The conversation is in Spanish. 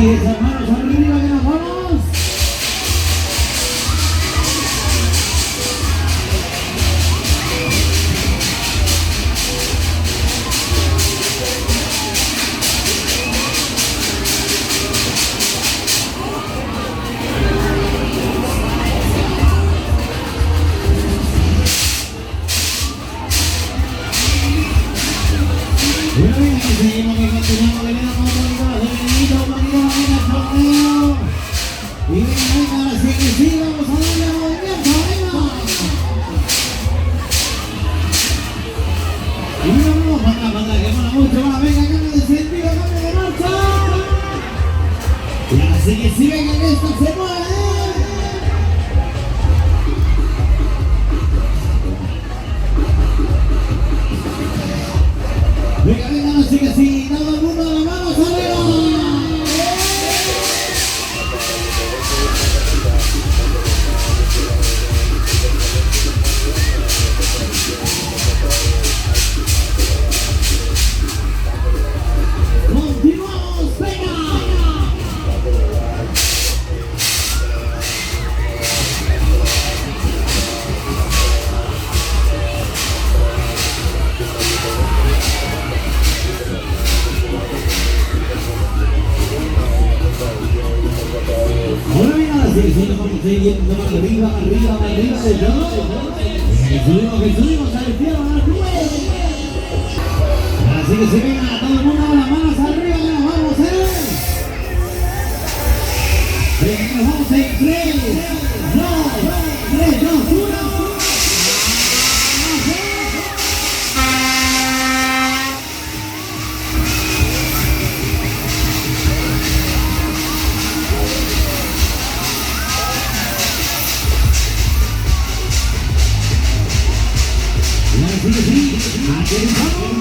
así es, hermanos, arriba que nos vamos. Bueno, bien, seguimos que continuamos, que le damos un poquito al torneo. Y venga, ahora sí que sí, vamos a darle movimiento, venga. Y vamos, para que mola mucho más, venga, cambio de sentido, cambio de marcha. Y ahora sí que sí, venga, que esto se mueve. Venga, venga, no sigue así, todo el mundo de las manos arriba. Continuamos, venga. Ahora bien, ahora sí, sí, vamos siguiendo más arriba de todo. Que subimos al cielo, a las nubes. Así que se venga todo el mundo con las manos arriba, que nos vamos, Venga, que nos vamos en 3, 2, 1. Así que sí, aquí estamos,